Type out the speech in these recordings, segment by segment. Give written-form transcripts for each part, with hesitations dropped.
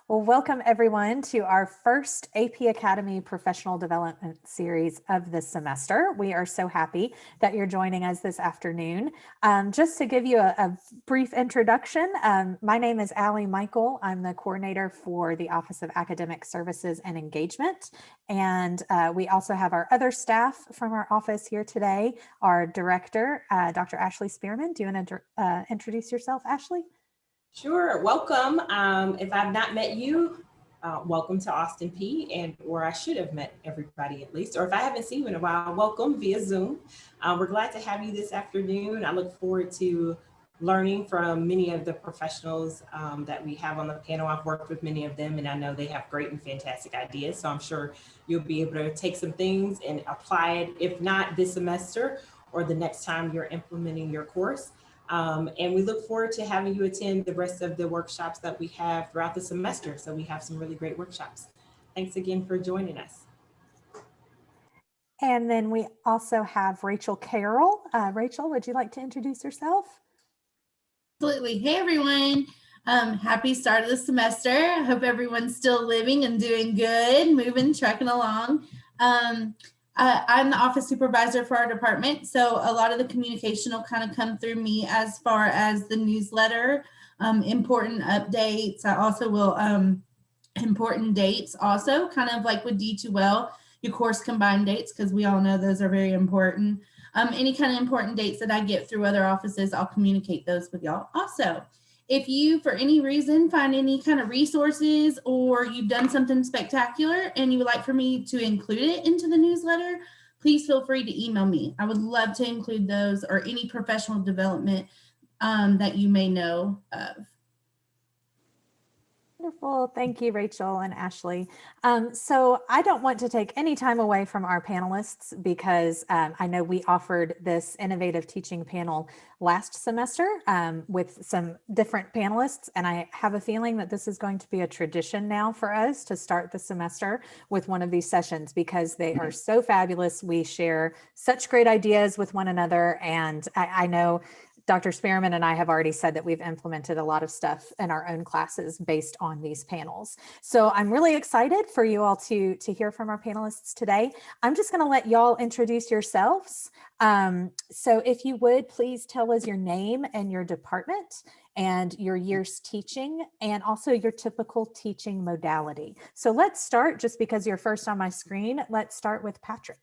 Well, welcome everyone to our first AP Academy Professional Development Series of the semester. We are so happy that you're joining us this afternoon. Just to give you a brief introduction, my name is Allie Michael. I'm the coordinator for the Office of Academic Services and Engagement. And we also have our other staff from our office here today, our director, Dr. Ashley Spearman. Do you want to introduce yourself, Ashley? Sure, welcome. If I've not met you, welcome to Austin Peay, or I should have met everybody at least, or if I haven't seen you in a while, welcome via Zoom. We're glad to have you this afternoon. I look forward to learning from many of the professionals that we have on the panel. I've worked with many of them and I know they have great and fantastic ideas. So I'm sure you'll be able to take some things and apply it, if not this semester or the next time you're implementing your course. And we look forward to having you attend the rest of the workshops that we have throughout the semester. So we have some really great workshops. Thanks again for joining us. And then we also have Rachel Carroll. Rachel, would you like to introduce yourself? Absolutely. Hey, everyone. Happy start of the semester. I hope everyone's still living and doing good, moving, trucking along. I'm the office supervisor for our department, so a lot of the communication will kind of come through me as far as the newsletter, important updates. I also will, important dates also, kind of like with D2L, your course combined dates, because we all know those are very important. Any kind of important dates that I get through other offices, I'll communicate those with y'all also. If you, for any reason, find any kind of resources or you've done something spectacular and you would like for me to include it into the newsletter, please feel free to email me. I would love to include those or any professional development that you may know of. Wonderful. Thank you, Rachel and Ashley. So I don't want to take any time away from our panelists because I know we offered this innovative teaching panel last semester with some different panelists. And I have a feeling that this is going to be a tradition now for us to start the semester with one of these sessions because they are so fabulous. We share such great ideas with one another. And I know Dr. Spearman and I have already said that we've implemented a lot of stuff in our own classes based on these panels. So I'm really excited for you all to hear from our panelists today. I'm just going to let y'all introduce yourselves. So if you would, please tell us your name and your department and your year's teaching and also your typical teaching modality. So let's start, just because you're first on my screen, let's start with Patrick.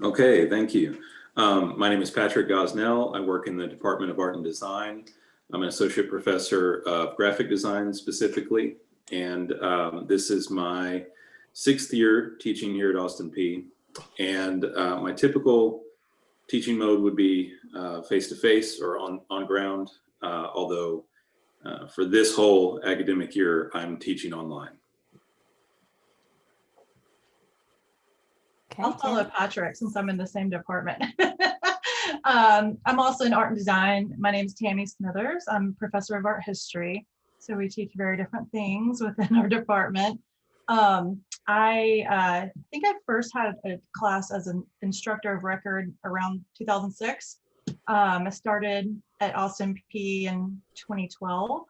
Okay, thank you. My name is Patrick Gosnell. I work in the Department of Art and Design. I'm an associate professor of graphic design specifically, and this is my 6th year teaching here at Austin Peay. And my typical teaching mode would be face-to-face or on ground, although for this whole academic year, I'm teaching online. I'll follow Patrick since I'm in the same department. I'm also in art and design. My name is Tammy Smithers. I'm professor of art history. So we teach very different things within our department. I think I first had a class as an instructor of record around 2006. I started at Austin Peay in 2012.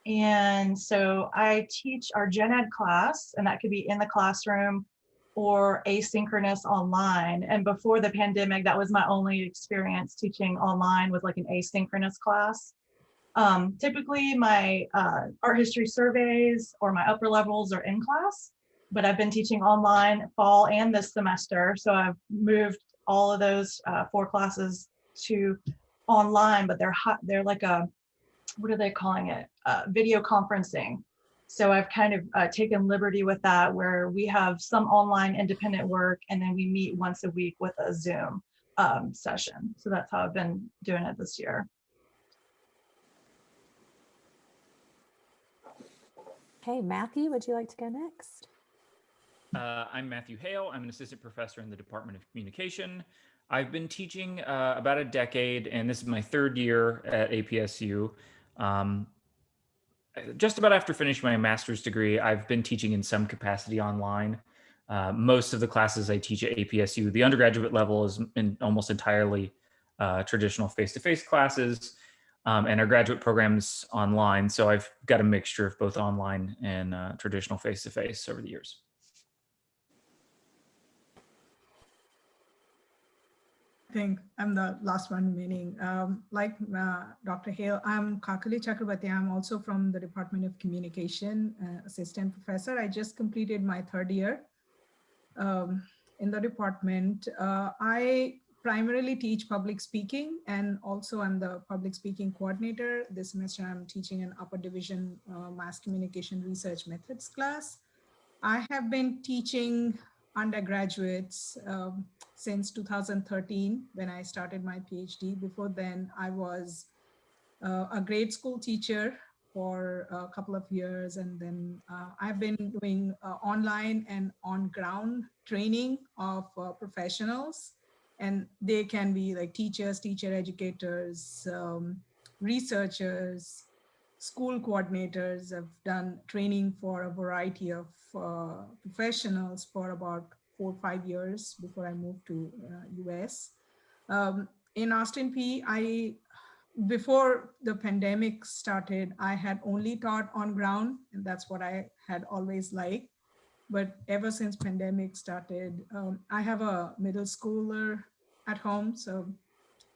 And so I teach our gen ed class, and that could be in the classroom or asynchronous online. And before the pandemic, that was my only experience teaching online, with like an asynchronous class. Typically my art history surveys or my upper levels are in class, but I've been teaching online fall and this semester. So I've moved all of those 4 classes to online, but they're like a, what are they calling it? Video conferencing. So I've kind of taken liberty with that, where we have some online independent work and then we meet once a week with a Zoom session. So that's how I've been doing it this year. Okay, Matthew, would you like to go next? I'm Matthew Hale. I'm an assistant professor in the Department of Communication. I've been teaching about a decade, and this is my 3rd year at APSU. Just about after finishing my master's degree, I've been teaching in some capacity online. Most of the classes I teach at APSU, the undergraduate level, is almost entirely traditional face-to-face classes. and our graduate program's online. So I've got a mixture of both online and traditional face-to-face over the years. I think I'm the last one remaining. Like Dr. Hale, I'm Kakali Chakrabarti. I'm also from the Department of Communication, assistant professor. I just completed my third year in the department. I primarily teach public speaking, and also I'm the public speaking coordinator. This semester I'm teaching an upper division mass communication research methods class. I have been teaching undergraduates since 2013 when I started my PhD. Before then, I was a grade school teacher for a couple of years. And then I've been doing online and on-ground training of professionals. And they can be like teachers, teacher educators, researchers, school coordinators. Have done training for a variety of professionals for about 4 or 5 years before I moved to US. In Austin Peay, before the pandemic started, I had only taught on ground, and that's what I had always liked. But ever since pandemic started, I have a middle schooler at home, so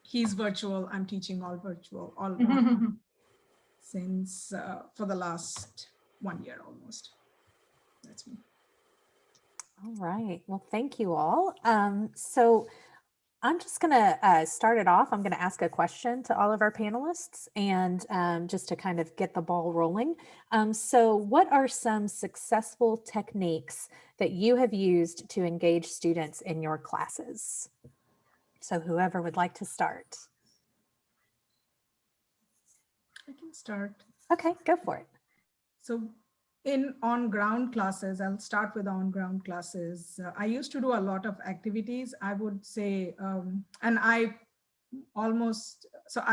he's virtual. I'm teaching all virtual, all since for the last 1 year almost. That's me. All right. Well, thank you all. So I'm just going to start it off. I'm going to ask a question to all of our panelists, and just to kind of get the ball rolling. So what are some successful techniques that you have used to engage students in your classes? So whoever would like to start. I can start. Okay, go for it. So in on-ground classes, I'll start with on-ground classes. I used to do a lot of activities, I would say, and I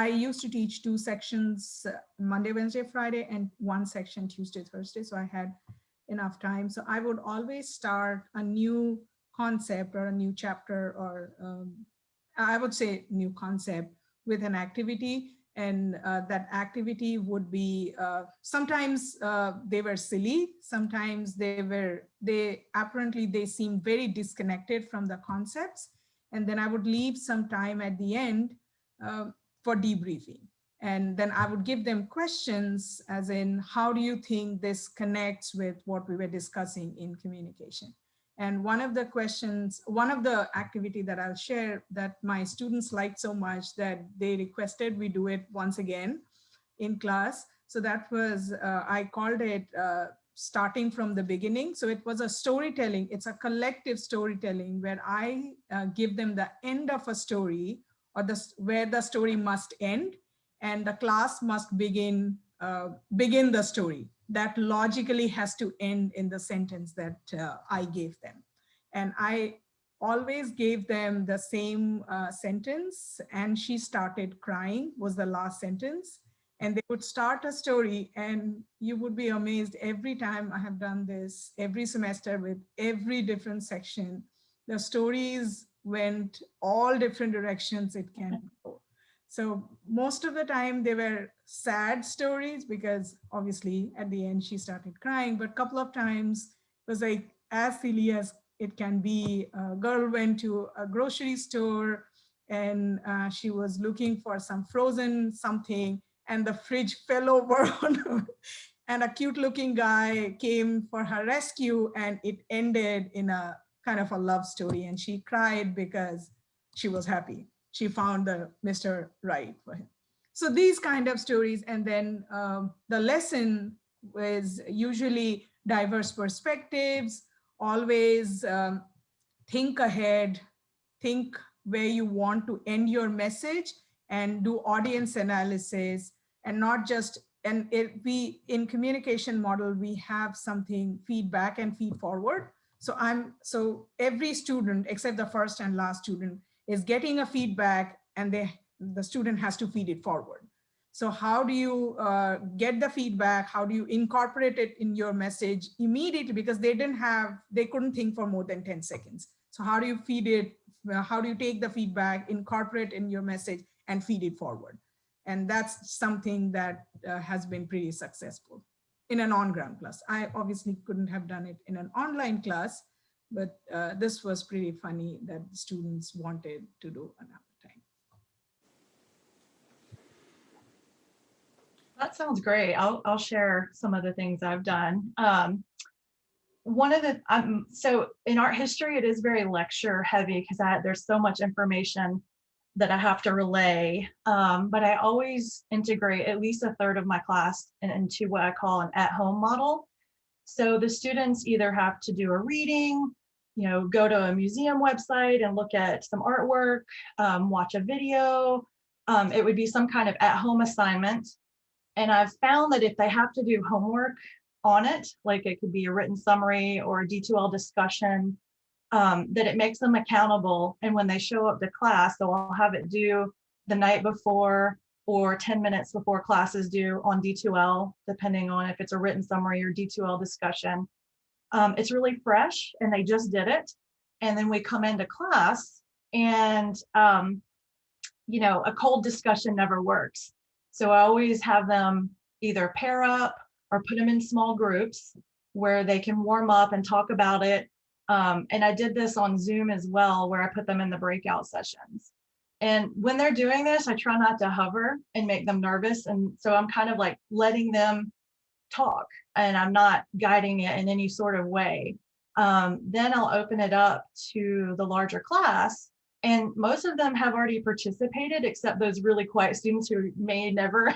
used to teach 2 sections, Monday, Wednesday, Friday, and 1 section Tuesday, Thursday. So I had enough time. So I would always start a new concept or a new chapter, or I would say new concept with an activity. And that activity would be, sometimes they were silly, sometimes apparently they seemed very disconnected from the concepts. And then I would leave some time at the end for debriefing. And then I would give them questions, as in, how do you think this connects with what we were discussing in communication? And one of the activity that I'll share that my students liked so much that they requested we do it once again in class. So that was, I called it starting from the beginning. So it was a storytelling. It's a collective storytelling where I give them the end of a story, or where the story must end, and the class must begin the story. That logically has to end in the sentence that I gave them. And I always gave them the same sentence, and she started crying was the last sentence. And they would start a story, and you would be amazed every time I have done this, every semester with every different section, the stories went all different directions it can go. So most of the time they were sad stories, because obviously at the end she started crying, but a couple of times it was like as silly as it can be. A girl went to a grocery store and she was looking for some frozen something, and the fridge fell over on her, and a cute looking guy came for her rescue, and it ended in a kind of a love story, and she cried because she was happy. She found the Mr. Right for him. So these kind of stories. And then the lesson was usually diverse perspectives, always think ahead, think where you want to end your message, and do audience analysis, and not just, and in communication model, we have something feedback and feed forward. So every student except the first and last student is getting a feedback, and the student has to feed it forward. So how do you get the feedback? How do you incorporate it in your message immediately? Because they couldn't think for more than 10 seconds. So how do you feed it? How do you take the feedback, incorporate in your message, and feed it forward? And that's something that has been pretty successful in an on-ground class. I obviously couldn't have done it in an online class, but this was pretty funny that the students wanted to do another time. That sounds great. I'll share some of the things I've done. One of the, so in art history, it is very lecture heavy because there's so much information that I have to relay. But I always integrate at least a third of my class into what I call an at-home model. So the students either have to do a reading, go to a museum website and look at some artwork, watch a video. It would be some kind of at-home assignment. And I've found that if they have to do homework on it, like it could be a written summary or a D2L discussion, that it makes them accountable. And when they show up to class, they'll have it due the night before or 10 minutes before class is due on D2L, depending on if it's a written summary or D2L discussion. It's really fresh and they just did it. And then we come into class and, a cold discussion never works. So I always have them either pair up or put them in small groups where they can warm up and talk about it. And I did this on Zoom as well, where I put them in the breakout sessions. And when they're doing this, I try not to hover and make them nervous. And so I'm kind of like letting them talk and I'm not guiding it in any sort of way. Then I'll open it up to the larger class. And most of them have already participated, except those really quiet students who may never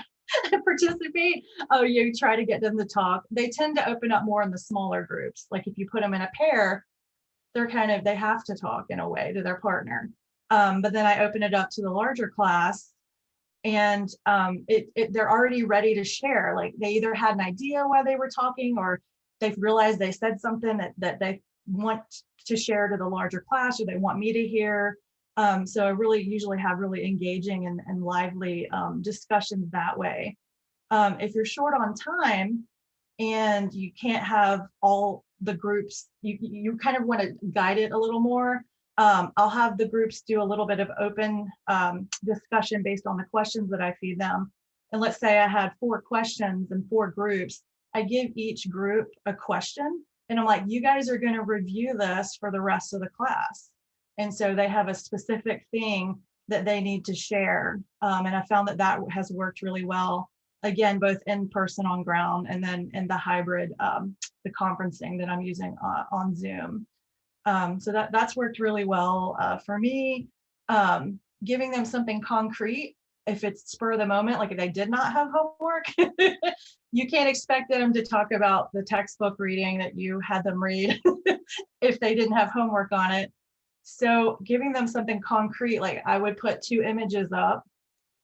participate. Oh, you try to get them to talk. They tend to open up more in the smaller groups. Like if you put them in a pair, they have to talk in a way to their partner. But then I open it up to the larger class and they're already ready to share. Like they either had an idea why they were talking or they've realized they said something that they want to share to the larger class or they want me to hear. So I really usually have really engaging and lively discussions that way. If you're short on time and you can't have all the groups, you kind of want to guide it a little more. I'll have the groups do a little bit of open discussion based on the questions that I feed them. And let's say I had 4 questions and 4 groups. I give each group a question and I'm like, you guys are going to review this for the rest of the class. And so they have a specific thing that they need to share. And I found that has worked really well. Again, both in person on ground and then in the hybrid, the conferencing that I'm using on Zoom. So that's worked really well for me. Giving them something concrete, if it's spur of the moment, like if they did not have homework, you can't expect them to talk about the textbook reading that you had them read if they didn't have homework on it. So giving them something concrete, like I would put 2 images up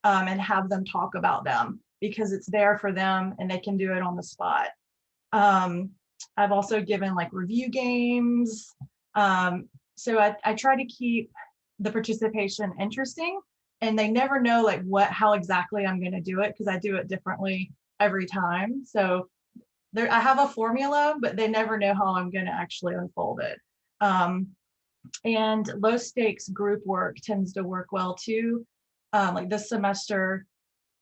and have them talk about them because it's there for them and they can do it on the spot. I've also given like review games. So I try to keep the participation interesting and they never know like how exactly I'm going to do it because I do it differently every time. So I have a formula, but they never know how I'm going to actually unfold it. And low stakes group work tends to work well too. Like this semester,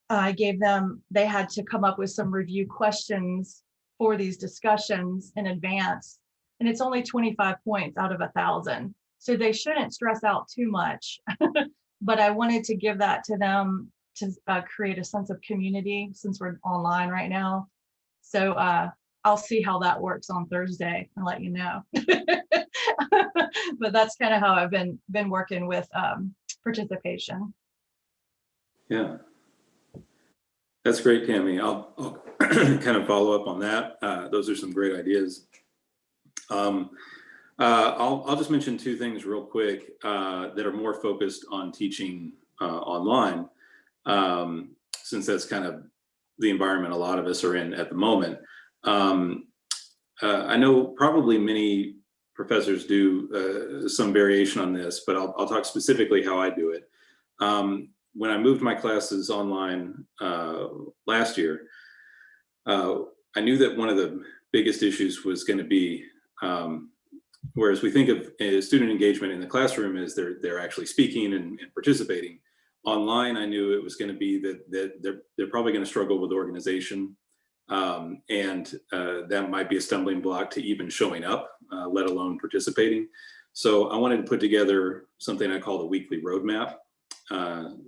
I gave them, they had to come up with some review questions for these discussions in advance. And it's only 25 points out of 1,000. So they shouldn't stress out too much. But I wanted to give that to them to create a sense of community since we're online right now. So I'll see how that works on Thursday and let you know. But that's kind of how I've been working with participation. Yeah, that's great, Tammy. I'll kind of follow up on that. Those are some great ideas. I'll just mention 2 things real quick that are more focused on teaching online, since that's kind of the environment a lot of us are in at the moment. I know probably many professors do some variation on this, but I'll talk specifically how I do it. When I moved my classes online last year, I knew that one of the biggest issues was going to be, whereas we think of student engagement in the classroom as they're actually speaking and participating, online, I knew it was going to be that they're probably going to struggle with organization. And that might be a stumbling block to even showing up, let alone participating. So I wanted to put together something I call the weekly roadmap,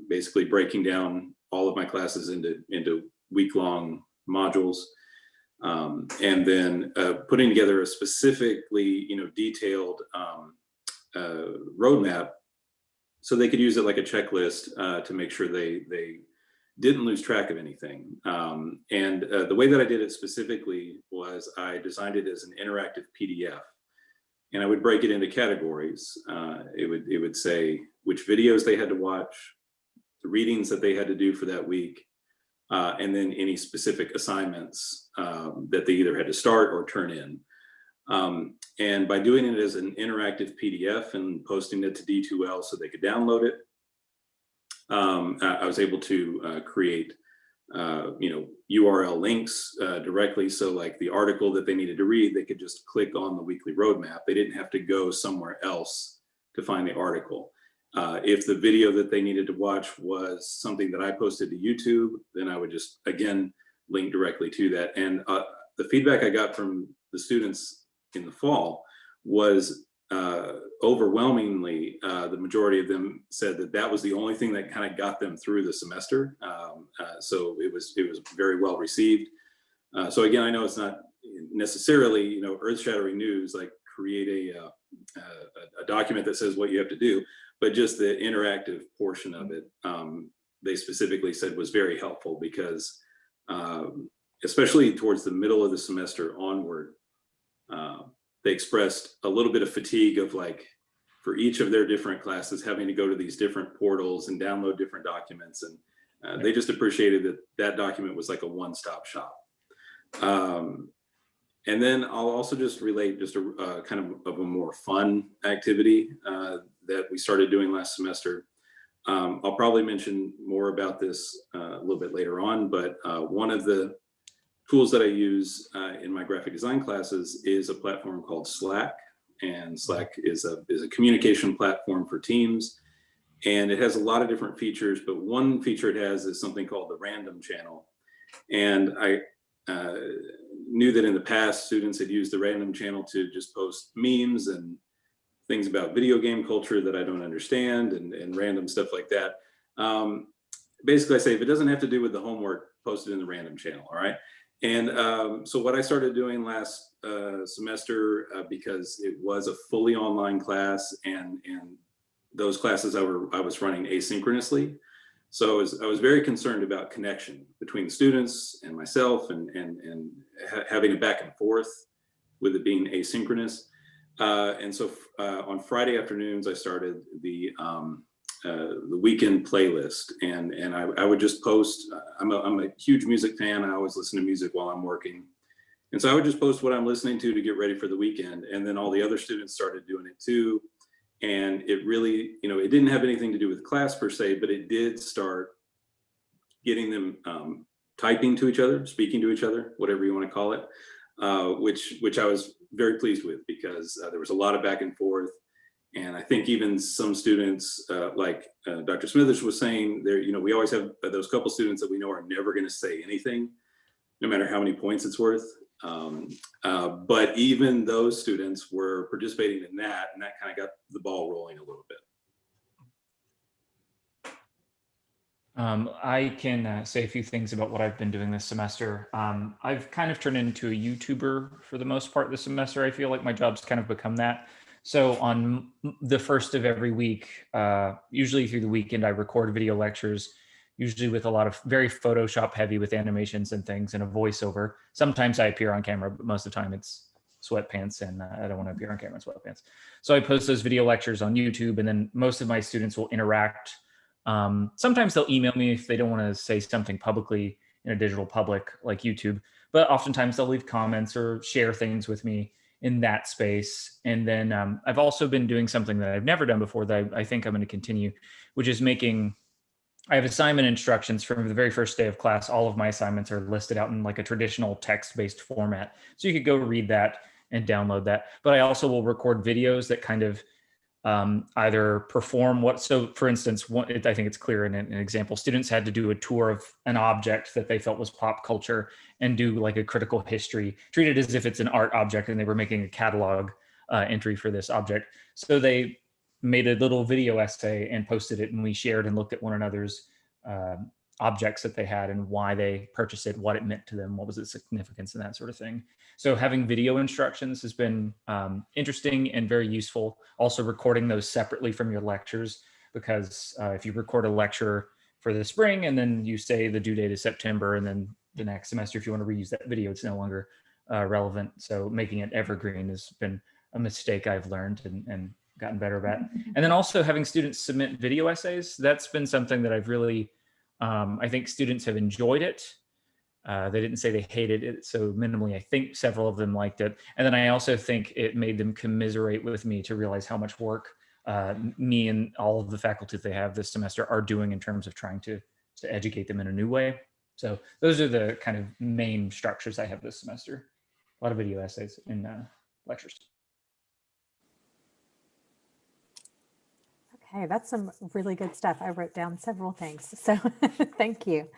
basically breaking down all of my classes into week-long modules, and then putting together a specifically, detailed roadmap so they could use it like a checklist to make sure they didn't lose track of anything. And the way that I did it specifically was I designed it as an interactive PDF, and I would break it into categories. It would say which videos they had to watch, the readings that they had to do for that week, and then any specific assignments that they either had to start or turn in. And by doing it as an interactive PDF and posting it to D2L so they could download it, I was able to create, URL links directly. So like the article that they needed to read, they could just click on the weekly roadmap. They didn't have to go somewhere else to find the article. If the video that they needed to watch was something that I posted to YouTube, then I would just, again, link directly to that. And the feedback I got from the students in the fall was overwhelmingly, the majority of them said that was the only thing that kind of got them through the semester. So it was very well received. So again, I know it's not necessarily, earth-shattering news, like create a document that says what you have to do, but just the interactive portion of it, they specifically said was very helpful because, especially towards the middle of the semester onward, they expressed a little bit of fatigue of like, for each of their different classes, having to go to these different portals and download different documents. And they just appreciated that document was like a one-stop shop. And then I'll also just relate just a kind of a more fun activity that we started doing last semester. I'll probably mention more about this a little bit later on, but one of the tools that I use in my graphic design classes is a platform called Slack. And Slack is a communication platform for teams. And it has a lot of different features, but one feature it has is something called the random channel. And I knew that in the past, students had used the random channel to just post memes and things about video game culture that I don't understand and random stuff like that. Basically, I say, if it doesn't have to do with the homework, post it in the random channel, all right? And so what I started doing last semester, because it was a fully online class and those classes I was running asynchronously. So I was very concerned about connection between the students and myself and having a back and forth with it being asynchronous. And so on Friday afternoons, I started the weekend playlist, and I would just post. I'm a huge music fan. I always listen to music while I'm working, and so I would just post what I'm listening to get ready for the weekend. And then all the other students started doing it too, and it really, it didn't have anything to do with class per se, but it did start getting them typing to each other, speaking to each other, whatever you want to call it, which I was very pleased with because there was a lot of back and forth. And I think even some students, like Dr. Smithers was saying, there, we always have those couple students that we know are never going to say anything, no matter how many points it's worth. But even those students were participating in that, and that kind of got the ball rolling a little bit. I can say a few things about what I've been doing this semester. I've kind of turned into a YouTuber for the most part this semester. I feel like my job's kind of become that. So on the first of every week, usually through the weekend, I record video lectures, usually with a lot of very Photoshop heavy with animations and things and a voiceover. Sometimes I appear on camera, but most of the time it's sweatpants and I don't want to appear on camera in sweatpants. So I post those video lectures on YouTube, and then most of my students will interact. Sometimes they'll email me if they don't want to say something publicly in a digital public like YouTube, but oftentimes they'll leave comments or share things with me in that space. And then I've also been doing something that I've never done before that I think I'm going to continue, which is I have assignment instructions from the very first day of class. All of my assignments are listed out in like a traditional text-based format. So you could go read that and download that. But I also will record videos that kind of either perform what, so for instance, I think it's clear in an example, students had to do a tour of an object that they felt was pop culture and do like a critical history, treat it as if it's an art object and they were making a catalog entry for this object. So they made a little video essay and posted it, and we shared and looked at one another's objects that they had and why they purchased it, what it meant to them, what was its significance, and that sort of thing. So having video instructions has been interesting and very useful. Also recording those separately from your lectures, because if you record a lecture for the spring and then you say the due date is September, and then the next semester, if you want to reuse that video, it's no longer relevant. So making it evergreen has been a mistake I've learned and gotten better at. And then also having students submit video essays, that's been something that I've really, I think students have enjoyed it. They didn't say they hated it so minimally. I think several of them liked it. And then I also think it made them commiserate with me to realize how much work me and all of the faculty they have this semester are doing in terms of trying to educate them in a new way. So those are the kind of main structures I have this semester. A lot of video essays in lectures. Okay, that's some really good stuff. I wrote down several things, so thank you.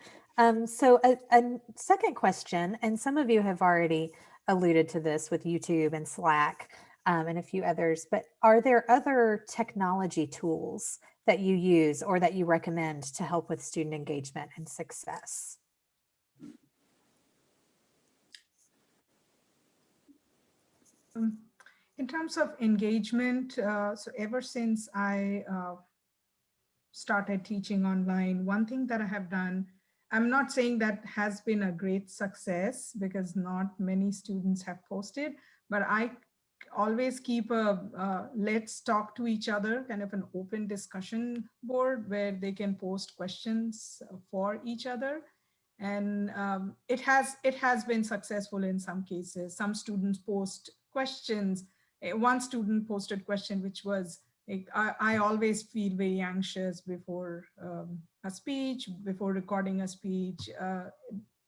So a second question, and some of you have already alluded to this with YouTube and Slack and a few others, but are there other technology tools that you use or that you recommend to help with student engagement and success? In terms of engagement, so ever since I started teaching online, one thing that I have done, I'm not saying that has been a great success because not many students have posted, but I always keep a let's talk to each other, kind of an open discussion board where they can post questions for each other. And it has been successful in some cases. Some students post questions. One student posted a question which was, I always feel very anxious before a speech, before recording a speech.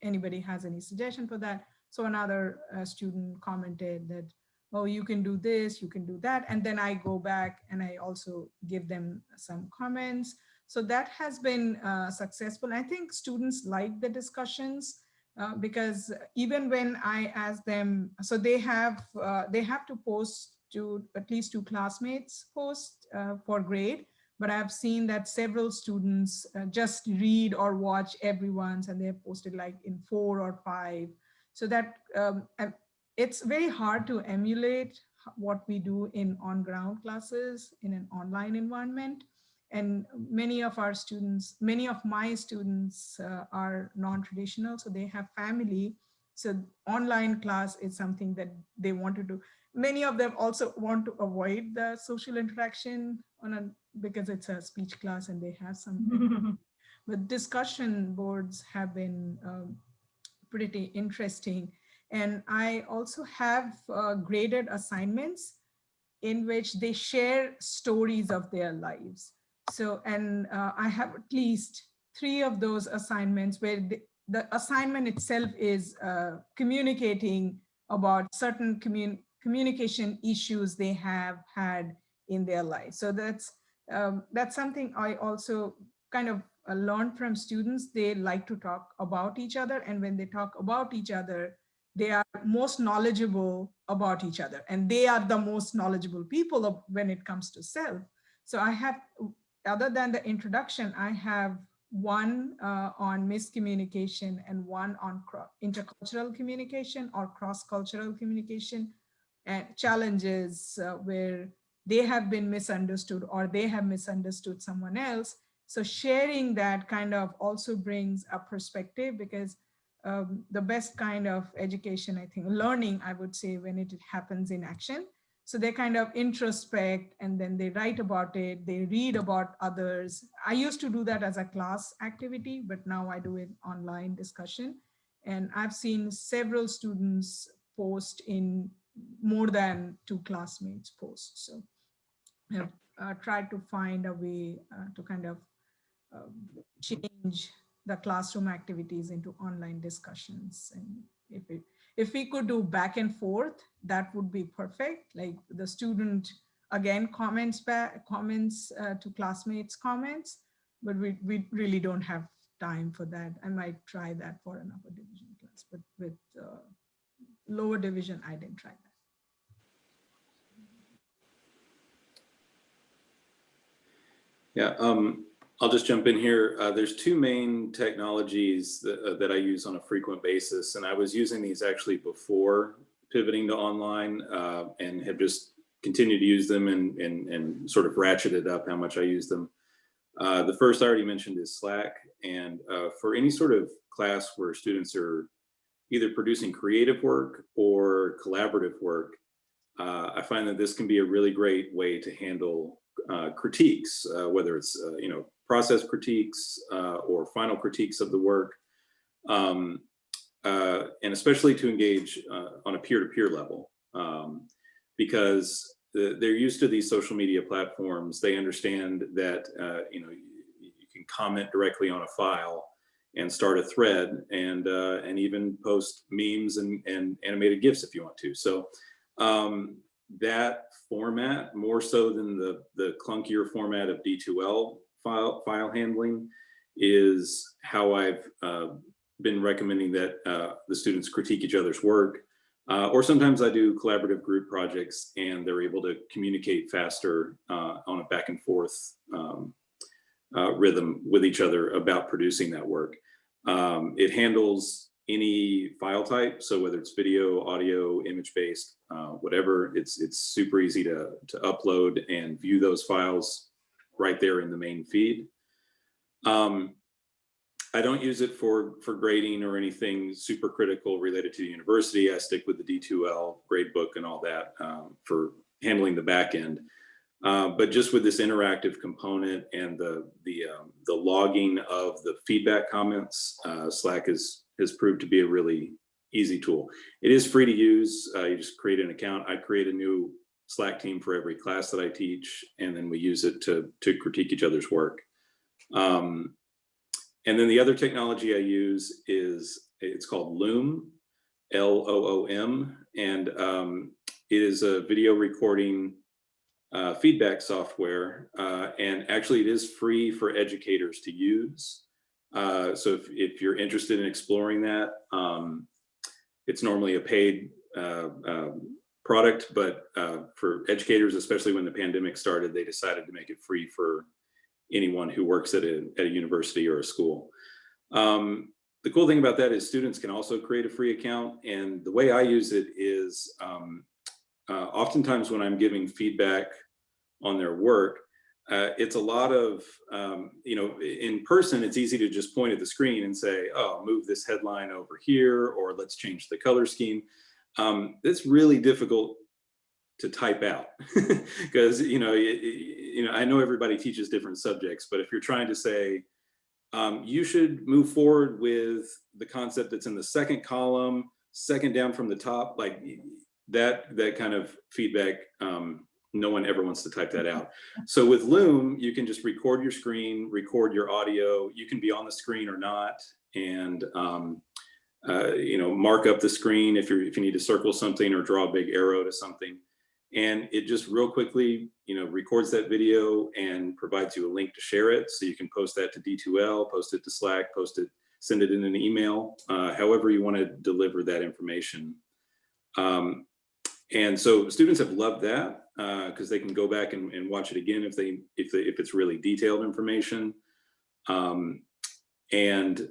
Anybody has any suggestion for that? So another student commented that, oh, you can do this, you can do that. And then I go back and I also give them some comments. So that has been successful. I think students like the discussions because even when I ask them, so they have to post to at least 2 classmates post for grade, but I've seen that several students just read or watch everyone's, and they have posted like in 4 or 5. So that it's very hard to emulate what we do in on-ground classes in an online environment. And many of my students are non-traditional, so they have family. So online class is something that they want to do. Many of them also want to avoid the social interaction because it's a speech class and they have some. But discussion boards have been pretty interesting. And I also have graded assignments in which they share stories of their lives. So, and I have at least 3 of those assignments where the assignment itself is communicating about certain communication issues they have had in their life. So that's something I also kind of learned from students. They like to talk about each other, and when they talk about each other, they are most knowledgeable about each other, and they are the most knowledgeable people when it comes to self. So I have, other than the introduction, I have one on miscommunication and one on intercultural communication or cross-cultural communication and challenges where they have been misunderstood or they have misunderstood someone else. So sharing that kind of also brings a perspective, because the best kind of education, I think, learning, I would say, when it happens in action. So they kind of introspect and then they write about it, they read about others. I used to do that as a class activity, but now I do it online discussion. And I've seen several students post in more than 2 classmates post. So I've tried to find a way to kind of change the classroom activities into online discussions. And if we could do back and forth, that would be perfect. Like the student again, comments to classmates' comments, but we really don't have time for that. I might try that for an upper division class, but with lower division, I didn't try that. Yeah, I'll just jump in here. There's two main technologies that I use on a frequent basis, and I was using these actually before pivoting to online, and have just continued to use them and sort of ratcheted up how much I use them. The first I already mentioned is Slack, and for any sort of class where students are either producing creative work or collaborative work, I find that this can be a really great way to handle critiques, whether it's process critiques or final critiques of the work, and especially to engage on a peer-to-peer level, because they're used to these social media platforms. They understand that you can comment directly on a file and start a thread, and even post memes and animated GIFs if you want to. So that format, more so than the clunkier format of D2L file handling, is how I've been recommending that the students critique each other's work. Or sometimes I do collaborative group projects and they're able to communicate faster on a back and forth rhythm with each other about producing that work. It handles any file type, so whether it's video, audio, image-based, whatever, it's super easy to upload and view those files right there in the main feed. I don't use it for grading or anything super critical related to the university. I stick with the D2L gradebook and all that for handling the back end. But just with this interactive component and the logging of the feedback comments, Slack has proved to be a really easy tool. It is free to use. You just create an account. I create a new Slack team for every class that I teach, and then we use it to critique each other's work. And then the other technology I use it's called Loom, Loom, and it is a video recording feedback software, and actually it is free for educators to use. So if you're interested in exploring that, it's normally a paid product, but for educators, especially when the pandemic started, they decided to make it free for anyone who works at a university or a school. The cool thing about that is students can also create a free account, and the way I use it is oftentimes when I'm giving feedback on their work, it's a lot of, in person, it's easy to just point at the screen and say, oh, move this headline over here, or let's change the color scheme. It's really difficult to type out because, I know everybody teaches different subjects, but if you're trying to say, you should move forward with the concept that's in the second column, second down from the top, like that kind of feedback, no one ever wants to type that out. So with Loom, you can just record your screen, record your audio. You can be on the screen or not, and mark up the screen if you need to circle something or draw a big arrow to something. And it just real quickly, records that video and provides you a link to share it. So you can post that to D2L, post it to Slack, send it in an email, however you want to deliver that information. And so students have loved that because they can go back and watch it again if it's really detailed information. And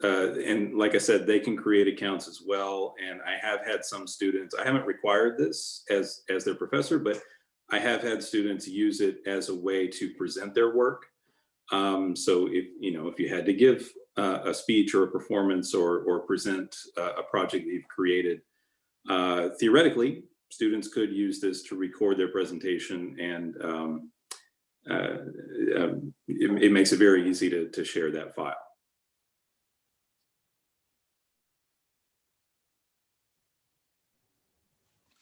like I said, they can create accounts as well. And I have had some students, I haven't required this as their professor, but I have had students use it as a way to present their work. So if you had to give a speech or a performance or present a project that you've created, theoretically, students could use this to record their presentation, and it makes it very easy to share that file.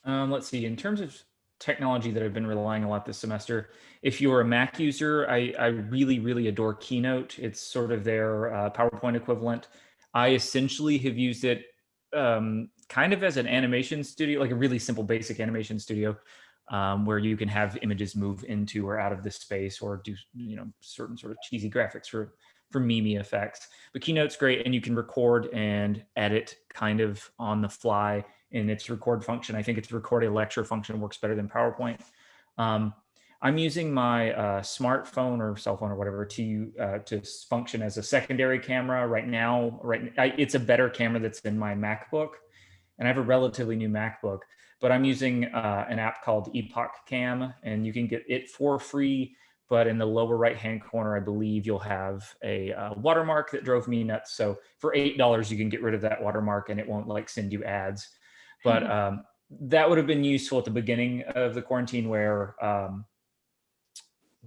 Let's see, in terms of technology that I've been relying a lot this semester, if you're a Mac user, I really, really adore Keynote. It's sort of their PowerPoint equivalent. I essentially have used it kind of as an animation studio, like a really simple basic animation studio. where you can have images move into or out of the space, or do, you know, certain sort of cheesy graphics for meme effects. But Keynote's great, and you can record and edit kind of on the fly in its record function. I think its record a lecture function works better than PowerPoint. I'm using my smartphone or cell phone or whatever to function as a secondary camera right now. It's a better camera that's in my MacBook, and I have a relatively new MacBook. But I'm using an app called Epocam, and you can get it for free. But in the lower right-hand corner, I believe you'll have a watermark that drove me nuts. So for $8, you can get rid of that watermark, and it won't like send you ads. But that would have been useful at the beginning of the quarantine, where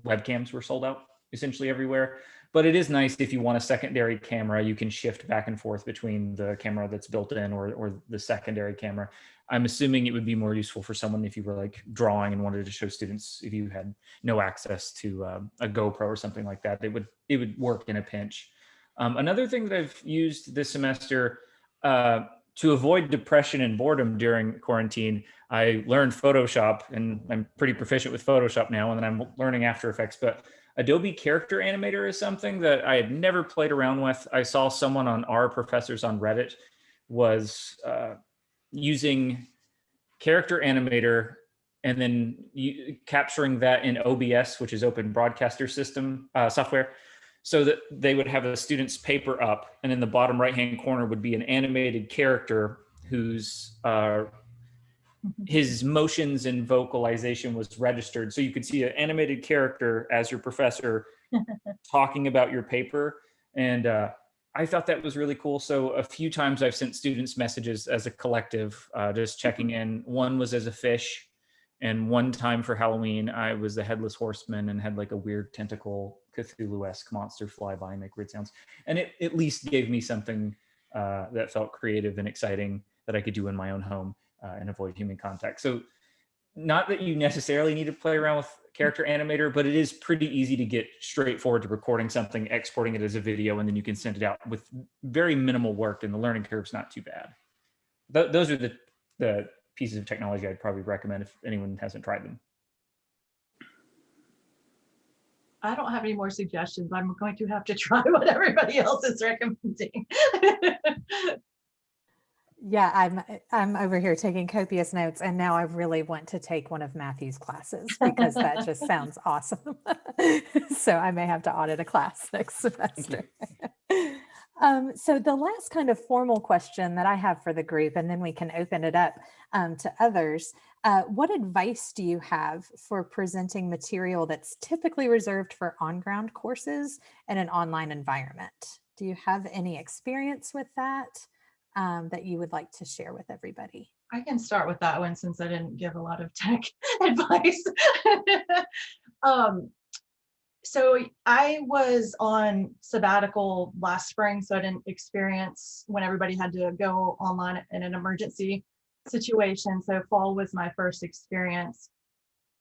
webcams were sold out essentially everywhere. But it is nice if you want a secondary camera, you can shift back and forth between the camera that's built in or the secondary camera. I'm assuming it would be more useful for someone if you were like drawing and wanted to show students, if you had no access to a GoPro or something like that. It would work in a pinch. Another thing that I've used this semester to avoid depression and boredom during quarantine, I learned Photoshop, and I'm pretty proficient with Photoshop now, and then I'm learning After Effects. But Adobe Character Animator is something that I had never played around with. I saw someone on our professors on Reddit was using Character Animator and then capturing that in OBS, which is Open Broadcaster System software, so that they would have a student's paper up, and in the bottom right-hand corner would be an animated character whose his motions and vocalization was registered. So you could see an animated character as your professor talking about your paper. And I thought that was really cool. So a few times I've sent students messages as a collective, just checking in. One was as a fish, and one time for Halloween, I was the headless horseman and had like a weird tentacle Cthulhu-esque monster fly by and make weird sounds. And it at least gave me something that felt creative and exciting that I could do in my own home and avoid human contact. So not that you necessarily need to play around with Character Animator, but it is pretty easy to get straightforward to recording something, exporting it as a video, and then you can send it out with very minimal work, and the learning curve's not too bad. Those are the pieces of technology I'd probably recommend if anyone hasn't tried them. I don't have any more suggestions. I'm going to have to try what everybody else is recommending. Yeah, I'm over here taking copious notes, and now I really want to take one of Matthew's classes because that just sounds awesome. So I may have to audit a class next semester. So the last kind of formal question that I have for the group, and then we can open it up to others. What advice do you have for presenting material that's typically reserved for on-ground courses in an online environment? Do you have any experience with that that you would like to share with everybody? I can start with that one since I didn't give a lot of tech advice. So I was on sabbatical last spring, so I didn't experience when everybody had to go online in an emergency situation. So fall was my first experience.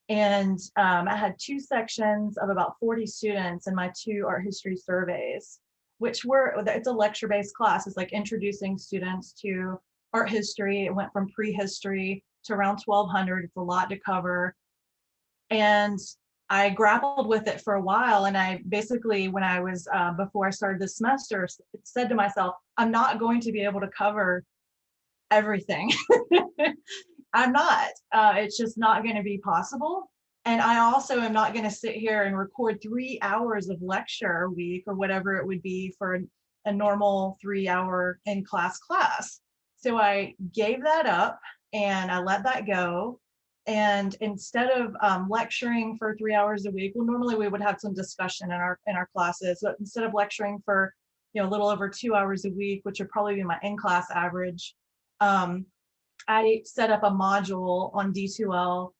And I had 2 sections of about 40 students in my 2 art history surveys, which it's a lecture-based class. It's like introducing students to art history. It went from prehistory to around 1200. It's a lot to cover. And I grappled with it for a while. And I basically, when I was, before I started this semester, said to myself, I'm not going to be able to cover everything. I'm not. It's just not going to be possible. And I also am not going to sit here and record 3 hours of lecture a week or whatever it would be for a normal 3-hour in-class class. So I gave that up and I let that go. And instead of lecturing for 3 hours a week, well, normally we would have some discussion in our classes. But instead of lecturing for a little over 2 hours a week, which would probably be my in-class average, I set up a module on D2L.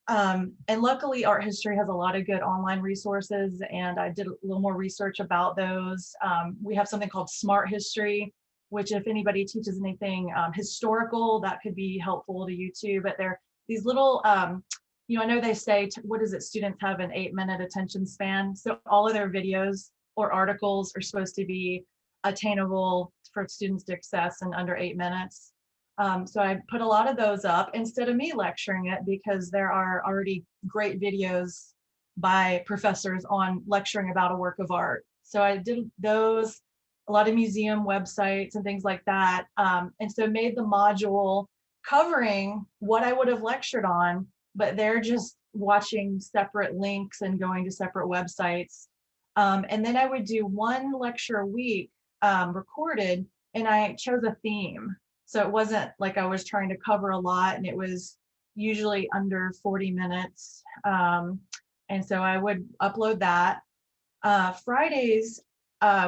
And luckily, art history has a lot of good online resources, and I did a little more research about those. We have something called Smart History, which if anybody teaches anything historical, that could be helpful to you too. But they're these little, I know they say, what is it? Students have an 8-minute attention span. So all of their videos or articles are supposed to be attainable for students to access in under 8 minutes. So I put a lot of those up instead of me lecturing it, because there are already great videos by professors on lecturing about a work of art. So I did those, a lot of museum websites and things like that. And so made the module covering what I would have lectured on, but they're just watching separate links and going to separate websites. And then I would do one lecture a week recorded, and I chose a theme. So it wasn't like I was trying to cover a lot, and it was usually under 40 minutes. And so I would upload that. Fridays,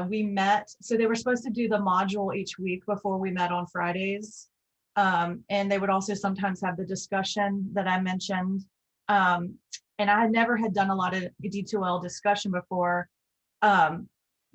we met, so they were supposed to do the module each week before we met on Fridays. And they would also sometimes have the discussion that I mentioned. And I never had done a lot of D2L discussion before.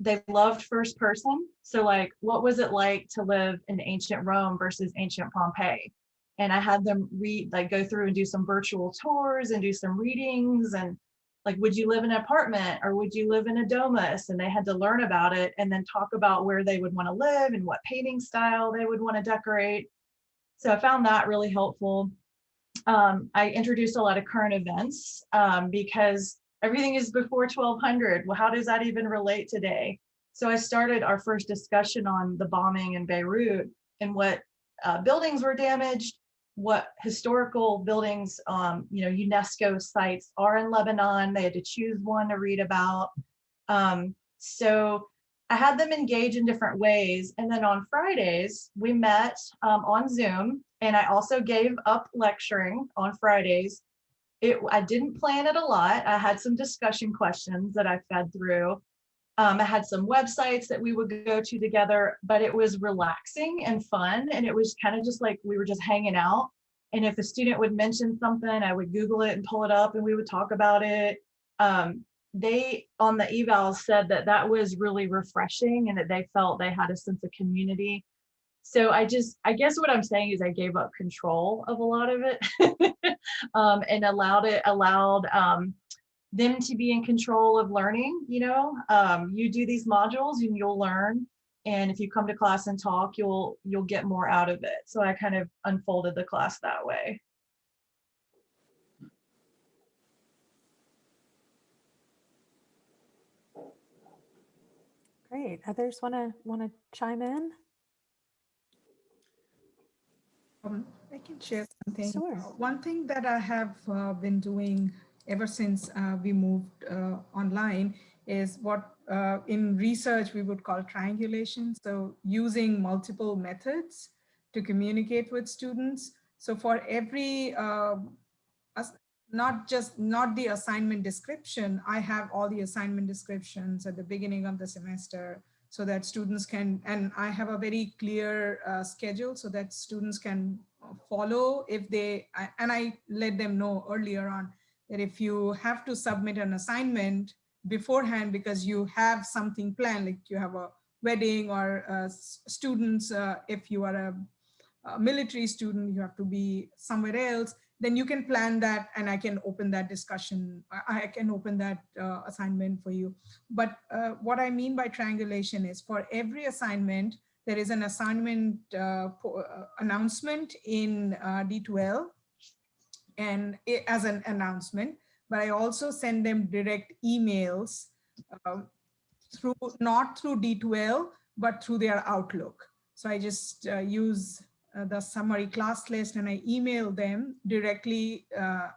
They loved first person. So like, what was it like to live in ancient Rome versus ancient Pompeii? And I had them read, like go through and do some virtual tours and do some readings, and like, would you live in an apartment or would you live in a domus? And they had to learn about it and then talk about where they would want to live and what painting style they would want to decorate. So I found that really helpful. I introduced a lot of current events because everything is before 1200. Well, how does that even relate today? So I started our first discussion on the bombing in Beirut and what buildings were damaged, what historical buildings, UNESCO sites are in Lebanon. They had to choose one to read about. So I had them engage in different ways. And then on Fridays, we met on Zoom, and I also gave up lecturing on Fridays. I didn't plan it a lot. I had some discussion questions that I fed through. I had some websites that we would go to together, but it was relaxing and fun. And it was kind of just like we were just hanging out. And if a student would mention something, I would Google it and pull it up and we would talk about it. They, on the evals, said that that was really refreshing and that they felt they had a sense of community. So I guess what I'm saying is I gave up control of a lot of it and allowed them to be in control of learning. You do these modules and you'll learn. And if you come to class and talk, you'll get more out of it. So I kind of unfolded the class that way. Great. Others want to chime in? I can share something. Sure. One thing that I have been doing ever since we moved online is what in research we would call triangulation. So using multiple methods to communicate with students. So for every, not the assignment description, I have all the assignment descriptions at the beginning of the semester, so that students can, and I have a very clear schedule so that students can follow if they, and I let them know earlier on that if you have to submit an assignment beforehand because you have something planned, like you have a wedding or students, if you are a military student, you have to be somewhere else, then you can plan that and I can open that discussion. I can open that assignment for you. But what I mean by triangulation is for every assignment, there is an assignment announcement in D2L and as an announcement, but I also send them direct emails not through D2L, but through their Outlook. So I just use the summary class list and I email them directly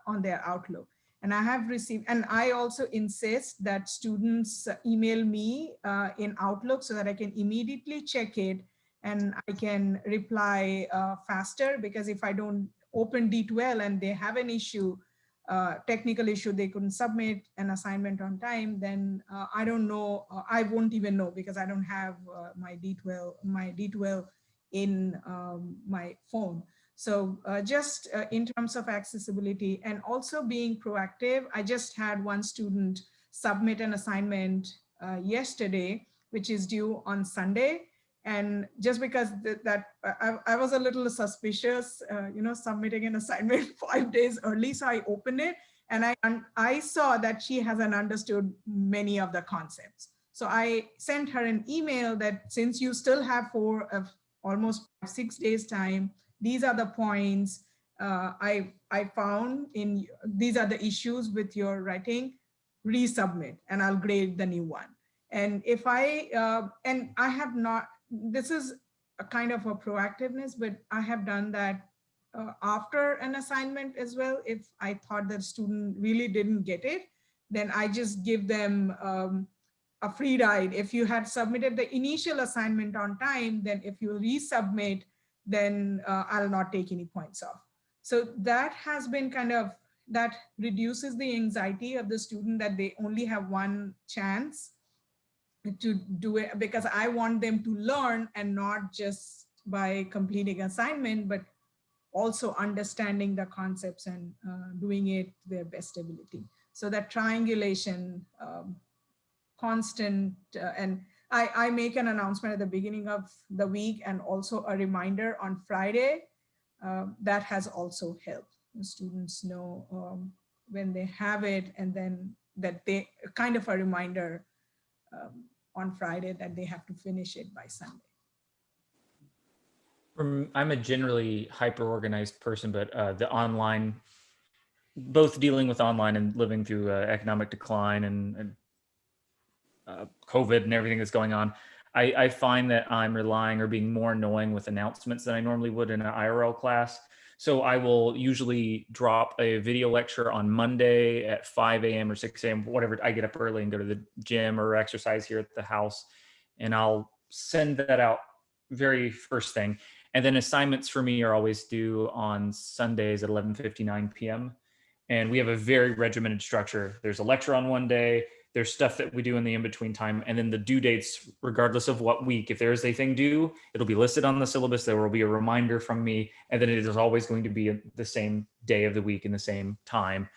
on their Outlook. And I have received, and I also insist that students email me in Outlook so that I can immediately check it and I can reply faster, because if I don't open D2L and they have an issue, technical issue, they couldn't submit an assignment on time, then I don't know, I won't even know because I don't have my D2L in my phone. So just in terms of accessibility and also being proactive, I just had one student submit an assignment yesterday, which is due on Sunday. And just because I was a little suspicious, submitting an assignment 5 days early. So I opened it and I saw that she hasn't understood many of the concepts. So I sent her an email that since you still have almost 6 days time, these are the points I found in, these are the issues with your writing, resubmit, and I'll grade the new one. And if and I have not, this is a kind of a proactiveness, but I have done that after an assignment as well. If I thought that student really didn't get it, then I just give them a free ride. If you had submitted the initial assignment on time, then if you resubmit, then I'll not take any points off. So that has been kind of, that reduces the anxiety of the student that they only have one chance to do it, because I want them to learn, and not just by completing assignment, but also understanding the concepts and doing it to their best ability. So that triangulation, constant, and I make an announcement at the beginning of the week and also a reminder on Friday. That has also helped the students know when they have it, and then that they kind of a reminder on Friday that they have to finish it by Sunday. I'm a generally hyper-organized person, but the online, both dealing with online and living through economic decline and COVID and everything that's going on, I find that I'm relying or being more annoying with announcements than I normally would in an IRL class. So I will usually drop a video lecture on Monday at 5 a.m. or 6 a.m., whatever. I get up early and go to the gym or exercise here at the house, and I'll send that out very first thing. And then assignments for me are always due on Sundays at 11:59 p.m. And we have a very regimented structure. There's a lecture on one day, there's stuff that we do in the in-between time, and then the due dates, regardless of what week, if there is a thing due, it'll be listed on the syllabus. There will be a reminder from me, and then it is always going to be the same day of the week in the same time.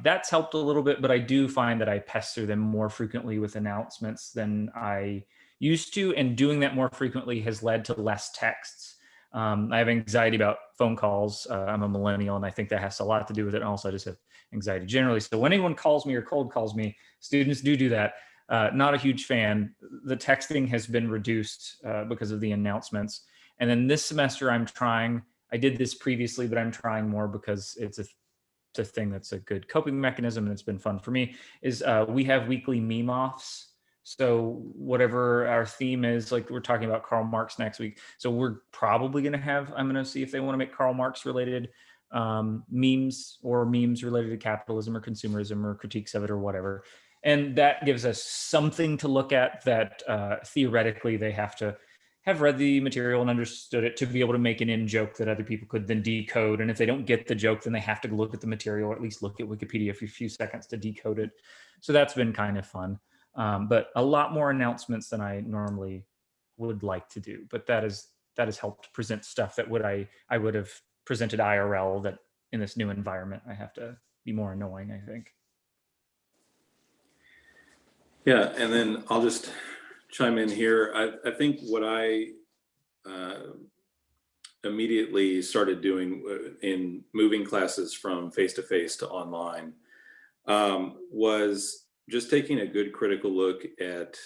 That's helped a little bit, but I do find that I pester them more frequently with announcements than I used to, and doing that more frequently has led to less texts. I have anxiety about phone calls. I'm a millennial, and I think that has a lot to do with it. And also, I just have anxiety generally. So when anyone calls me or cold calls me, students do that. Not a huge fan. The texting has been reduced because of the announcements. And then this semester, I'm trying. I did this previously, but I'm trying more because it's a thing that's a good coping mechanism, and it's been fun for me. Is we have weekly meme offs. So whatever our theme is, like we're talking about Karl Marx next week. So we're probably going to have, I'm going to see if they want to make Karl Marx related memes, or memes related to capitalism or consumerism or critiques of it or whatever. And that gives us something to look at that theoretically they have to have read the material and understood it to be able to make an in-joke that other people could then decode. And if they don't get the joke, then they have to look at the material, or at least look at Wikipedia for a few seconds to decode it. So that's been kind of fun. But a lot more announcements than I normally would like to do. But that has helped present stuff that I would have presented IRL, that in this new environment, I have to be more annoying, I think. Yeah, and then I'll just chime in here. I think what I immediately started doing in moving classes from face-to-face to online was just taking a good critical look at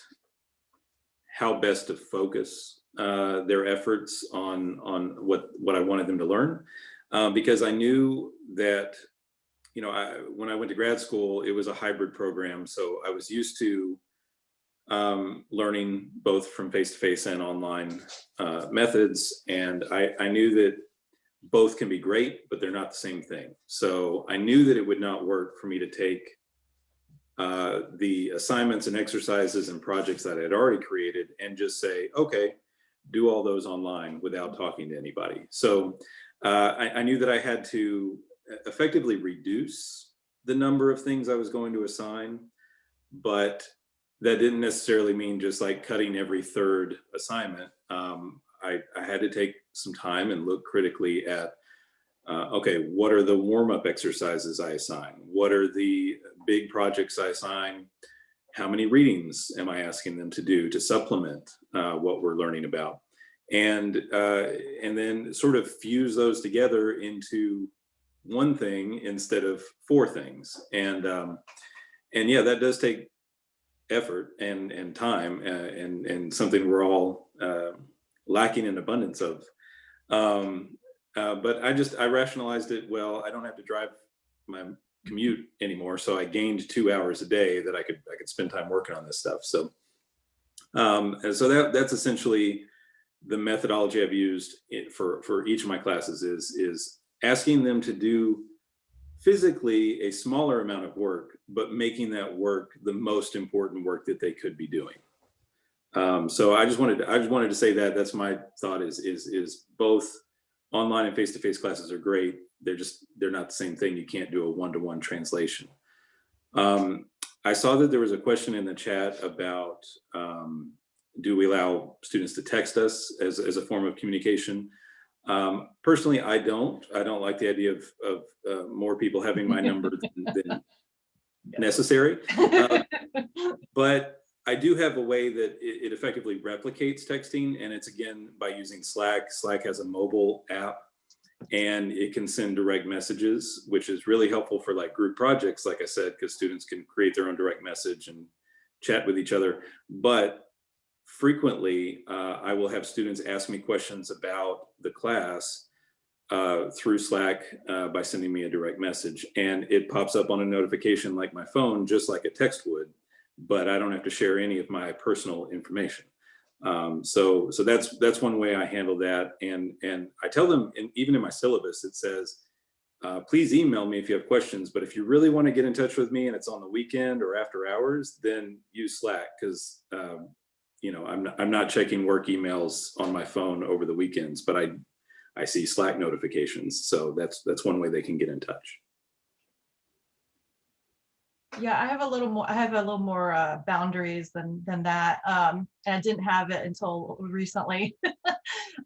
how best to focus their efforts on what I wanted them to learn, because I knew that, you know, when I went to grad school, it was a hybrid program, so I was used to learning both from face-to-face and online methods, and I knew that both can be great, but they're not the same thing. So I knew that it would not work for me to take the assignments and exercises and projects that I had already created and just say, okay, do all those online without talking to anybody. So I knew that I had to effectively reduce the number of things I was going to assign, but that didn't necessarily mean just like cutting every third assignment. I had to take some time and look critically at, okay, what are the warm-up exercises I assign? What are the big projects I assign? How many readings am I asking them to do to supplement what we're learning about? And then sort of fuse those together into one thing instead of four things. And yeah, that does take effort and time and something we're all lacking in abundance of. but I rationalized it. Well, I don't have to drive my commute anymore, so I gained 2 hours a day that I could spend time working on this stuff. So, and so that's essentially the methodology I've used for each of my classes is asking them to do physically a smaller amount of work, but making that work the most important work that they could be doing. So I just wanted to say that that's my thought is both online and face-to-face classes are great. They're not the same thing. You can't do a one-to-one translation. I saw that there was a question in the chat about do we allow students to text us as a form of communication? Personally, I don't like the idea of more people having my number than necessary. But I do have a way that it effectively replicates texting, and it's again by using Slack. Slack has a mobile app, and it can send direct messages, which is really helpful for like group projects, like I said, because students can create their own direct message and chat with each other. But frequently, I will have students ask me questions about the class through Slack by sending me a direct message, and it pops up on a notification like my phone, just like a text would, but I don't have to share any of my personal information. So that's one way I handle that, and I tell them, even in my syllabus, it says, please email me if you have questions, but if you really want to get in touch with me and it's on the weekend or after hours, then use Slack, because I'm not checking work emails on my phone over the weekends, but I see Slack notifications, so that's one way they can get in touch. Yeah, I have a little more boundaries than that. And I didn't have it until recently.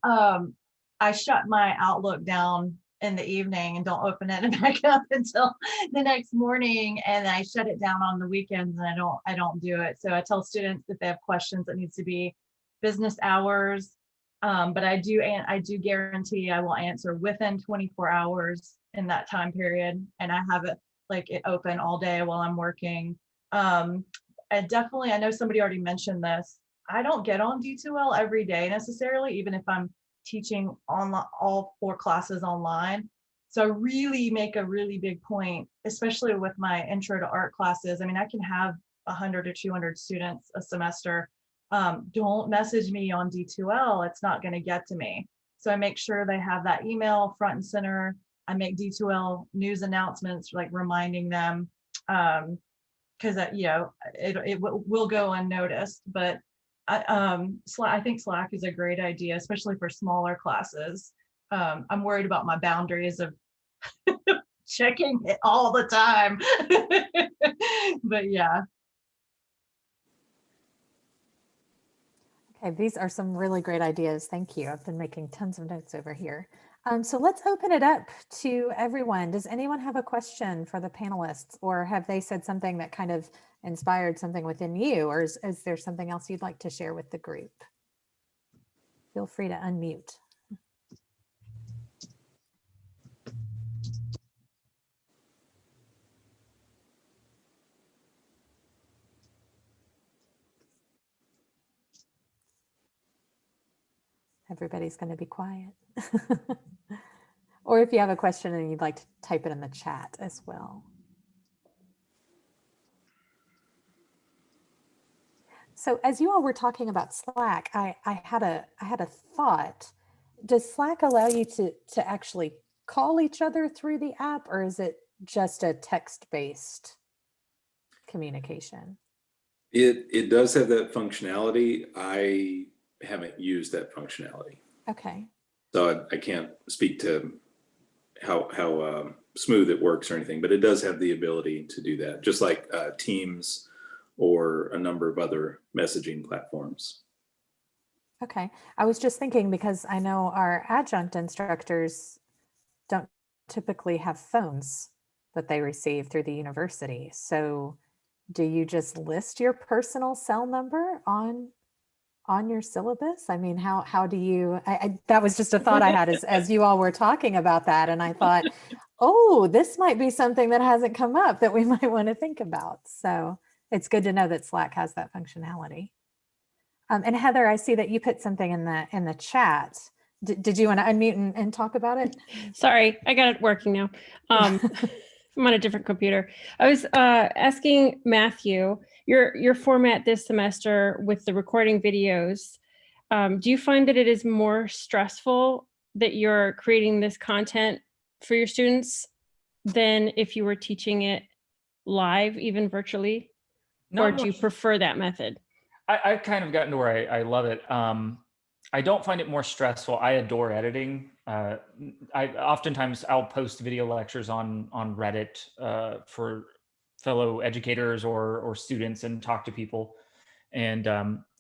I shut my Outlook down in the evening and don't open it and back up until the next morning. And I shut it down on the weekends, and I don't do it. So I tell students if they have questions, it needs to be business hours. But I do guarantee I will answer within 24 hours in that time period, and I have it open all day while I'm working. I know somebody already mentioned this. I don't get on D2L every day necessarily, even if I'm teaching on all 4 classes online. So I really make a really big point, especially with my intro to art classes. I mean, I can have 100 or 200 students a semester. Don't message me on D2L. It's not going to get to me. So I make sure they have that email front and center. I make D2L news announcements, like reminding them, because it will go unnoticed. But I think Slack is a great idea, especially for smaller classes. I'm worried about my boundaries of checking it all the time. But yeah. Okay, these are some really great ideas. Thank you. I've been making tons of notes over here. So let's open it up to everyone. Does anyone have a question for the panelists, or have they said something that kind of inspired something within you, or is there something else you'd like to share with the group? Feel free to unmute. Everybody's going to be quiet. Or if you have a question and you'd like to type it in the chat as well. So as you all were talking about Slack, I had a thought. Does Slack allow you to actually call each other through the app, or is it just a text-based communication? It does have that functionality. I haven't used that functionality. Okay. So I can't speak to how smooth it works or anything, but it does have the ability to do that, just like Teams or a number of other messaging platforms. Okay. I was just thinking, because I know our adjunct instructors don't typically have phones that they receive through the university. So do you just list your personal cell number on your syllabus? I mean, how do you, that was just a thought I had as you all were talking about that. And I thought, oh, this might be something that hasn't come up that we might want to think about. So it's good to know that Slack has that functionality. And Heather, I see that you put something in the chat. Did you want to unmute and talk about it? Sorry, I got it working now. I'm on a different computer. I was asking Matthew, your format this semester with the recording videos, do you find that it is more stressful that you're creating this content for your students than if you were teaching it live, even virtually? Or do you prefer that method? I've kind of gotten to where I love it. I don't find it more stressful. I adore editing. Oftentimes I'll post video lectures on Reddit for fellow educators or students and talk to people. And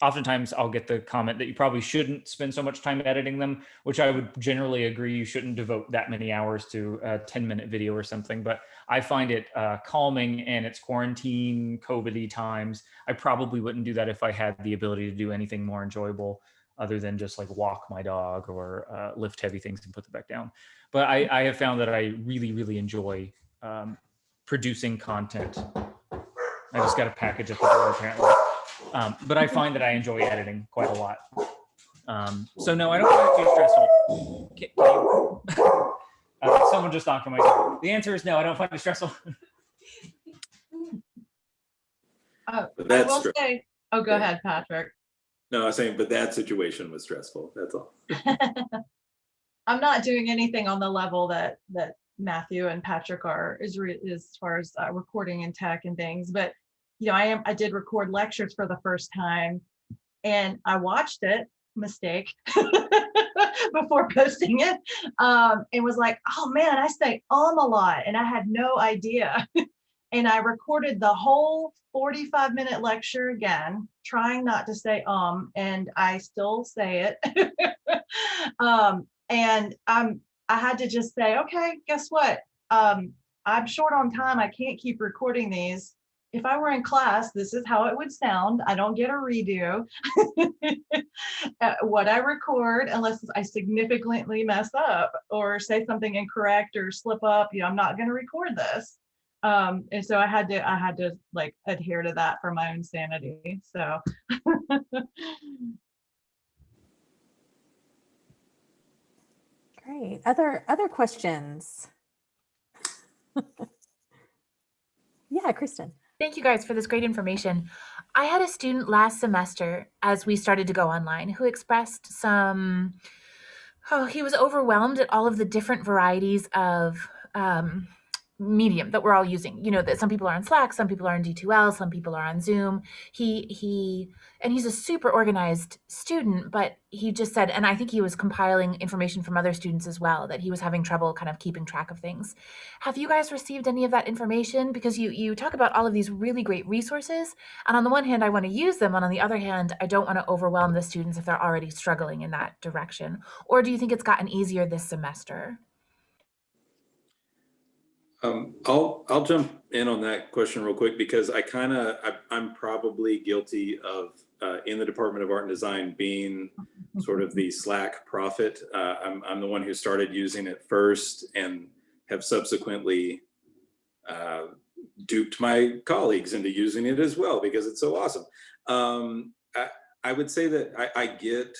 oftentimes I'll get the comment that you probably shouldn't spend so much time editing them, which I would generally agree. You shouldn't devote that many hours to a 10-minute video or something. But I find it calming, and it's quarantine, COVID-y times. I probably wouldn't do that if I had the ability to do anything more enjoyable other than just like walk my dog or lift heavy things and put them back down. But I have found that I really, really enjoy producing content. I just got a package at the door apparently. But I find that I enjoy editing quite a lot. So no, I don't find it too stressful. Someone just knocked on my door. The answer is no, I don't find it stressful. I will say, oh, go ahead, Patrick. No, I was saying, but that situation was stressful. That's all. I'm not doing anything on the level that Matthew and Patrick are as far as recording and tech and things, but you know, I did record lectures for the first time, and I watched it, mistake, before posting it, and was like, oh man, I say a lot, and I had no idea. And I recorded the whole 45-minute lecture again, trying not to say and I still say it. And I had to just say, okay, guess what? I'm short on time. I can't keep recording these. If I were in class, this is how it would sound. I don't get a redo. What I record, unless I significantly mess up or say something incorrect or slip up, you know, I'm not going to record this. And so I had to like adhere to that for my own sanity. So. Great. Other questions? Yeah, Kristen. Thank you guys for this great information. I had a student last semester as we started to go online who expressed he was overwhelmed at all of the different varieties of medium that we're all using. You know, that some people are on Slack, some people are on D2L, some people are on Zoom. And he's a super organized student, but he just said, and I think he was compiling information from other students as well, that he was having trouble kind of keeping track of things. Have you guys received any of that information? Because you talk about all of these really great resources, and on the one hand, I want to use them, and on the other hand, I don't want to overwhelm the students if they're already struggling in that direction. Or do you think it's gotten easier this semester? I'll jump in on that question real quick, because I'm probably guilty of in the Department of Art and Design being sort of the Slack prophet. I'm the one who started using it first and have subsequently duped my colleagues into using it as well because it's so awesome. I would say that I get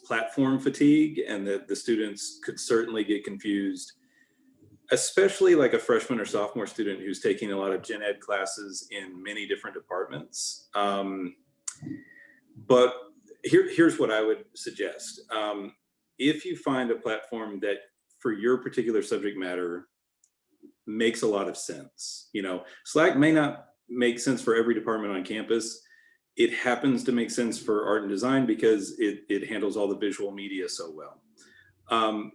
platform fatigue, and that the students could certainly get confused, especially like a freshman or sophomore student who's taking a lot of gen ed classes in many different departments. But here's what I would suggest. If you find a platform that for your particular subject matter makes a lot of sense, you know, Slack may not make sense for every department on campus. It happens to make sense for art and design because it handles all the visual media so well.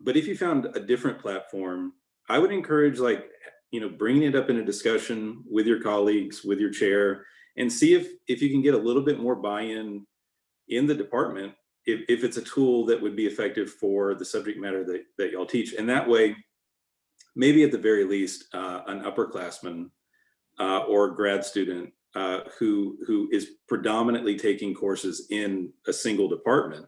But if you found a different platform, I would encourage, like, you know, bringing it up in a discussion with your colleagues, with your chair, and see if you can get a little bit more buy-in in the department, if it's a tool that would be effective for the subject matter that y'all teach. And that way, maybe at the very least, an upperclassman or grad student who is predominantly taking courses in a single department,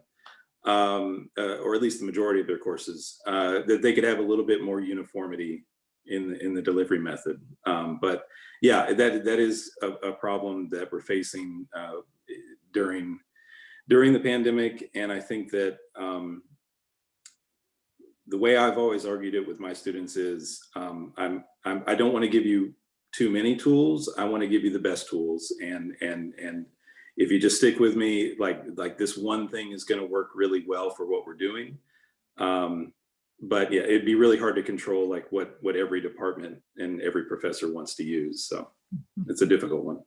or at least the majority of their courses, that they could have a little bit more uniformity in the delivery method. But yeah, that is a problem that we're facing during during the pandemic. And I think that the way I've always argued it with my students is I don't want to give you too many tools. I want to give you the best tools. And if you just stick with me, like this one thing is going to work really well for what we're doing. But yeah, it'd be really hard to control like what every department and every professor wants to use. So it's a difficult one.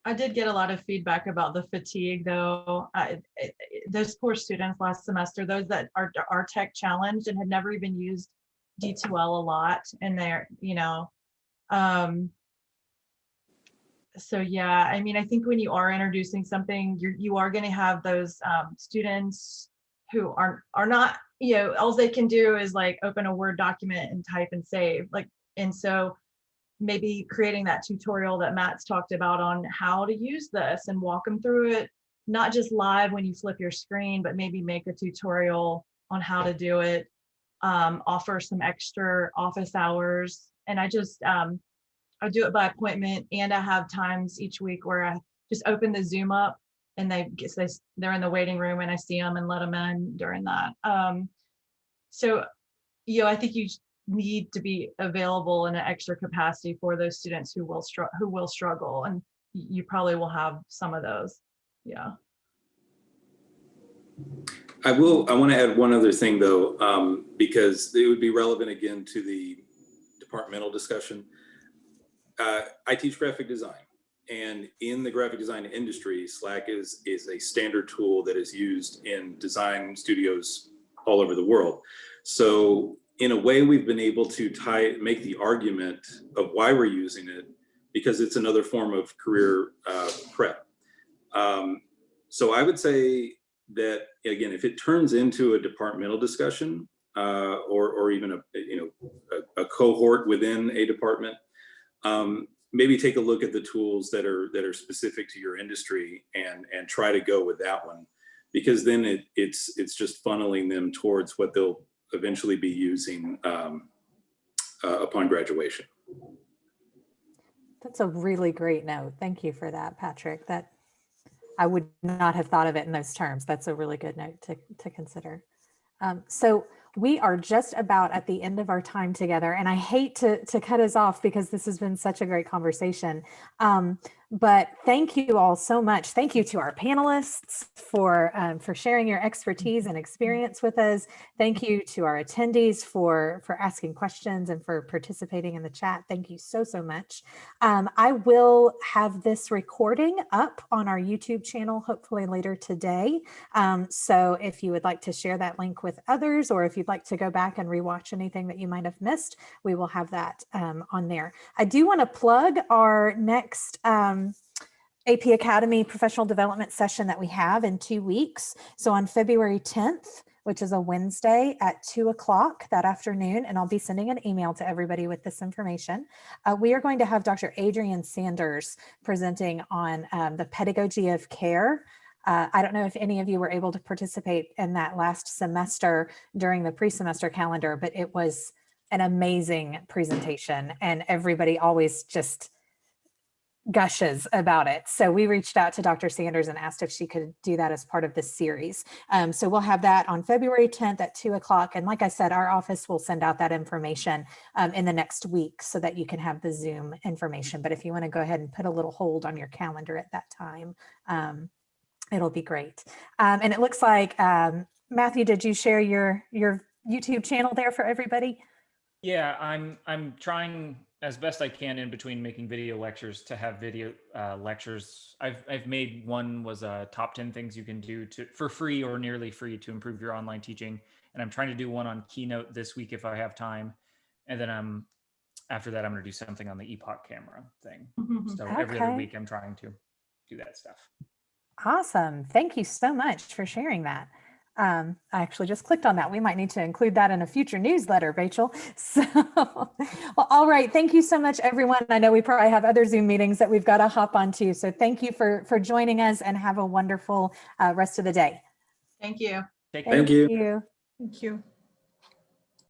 I did get a lot of feedback about the fatigue though. Those poor students last semester, those that are tech challenged and had never even used D2L a lot, and they're, so yeah, I mean, I think when you are introducing something, you are going to have those students who are not, all they can do is like open a Word document and type and save, and so maybe creating that tutorial that Matt's talked about on how to use this and walk them through it, not just live when you flip your screen, but maybe make a tutorial on how to do it, offer some extra office hours. And I just, I do it by appointment, and I have times each week where I just open the Zoom up and they're in the waiting room and I see them and let them in during that. So, I think you need to be available in an extra capacity for those students who will struggle, and you probably will have some of those. Yeah. I want to add one other thing though, because it would be relevant again to the departmental discussion. I teach graphic design, and in the graphic design industry, Slack is a standard tool that is used in design studios all over the world. So in a way, we've been able to make the argument of why we're using it, because it's another form of career prep. So I would say that, again, if it turns into a departmental discussion or even a cohort within a department, maybe take a look at the tools that are specific to your industry and try to go with that one, because then it's just funneling them towards what they'll eventually be using upon graduation. That's a really great note. Thank you for that, Patrick. That I would not have thought of it in those terms. That's a really good note to consider. So we are just about at the end of our time together, and I hate to cut us off because this has been such a great conversation. But thank you all so much. Thank you to our panelists for sharing your expertise and experience with us. Thank you to our attendees for asking questions and for participating in the chat. Thank you so much. I will have this recording up on our YouTube channel, hopefully later today. So if you would like to share that link with others, or if you'd like to go back and rewatch anything that you might have missed, we will have that on there. I do want to plug our next AP Academy professional development session that we have in 2 weeks. So on February 10th, which is a Wednesday at 2 o'clock that afternoon, and I'll be sending an email to everybody with this information. We are going to have Dr. Adrian Sanders presenting on the pedagogy of care. I don't know if any of you were able to participate in that last semester during the pre-semester calendar, but it was an amazing presentation, and everybody always just gushes about it. So we reached out to Dr. Sanders and asked if she could do that as part of this series. So we'll have that on February 10th at 2 o'clock. And like I said, our office will send out that information in the next week so that you can have the Zoom information. But if you want to go ahead and put a little hold on your calendar at that time, it'll be great. And it looks like, Matthew, did you share your YouTube channel there for everybody? Yeah, I'm trying as best I can in between making video lectures to have video lectures. I've made one was top 10 things you can do for free or nearly free to improve your online teaching. And I'm trying to do one on Keynote this week if I have time. And then after that, I'm going to do something on the Epocam thing. So every other week I'm trying to do that stuff. Awesome. Thank you so much for sharing that. I actually just clicked on that. We might need to include that in a future newsletter, Rachel. So, well, all right. Thank you so much, everyone. I know we probably have other Zoom meetings that we've got to hop onto. So thank you for joining us, and have a wonderful rest of the day. Thank you. Thank you. You. Thank you.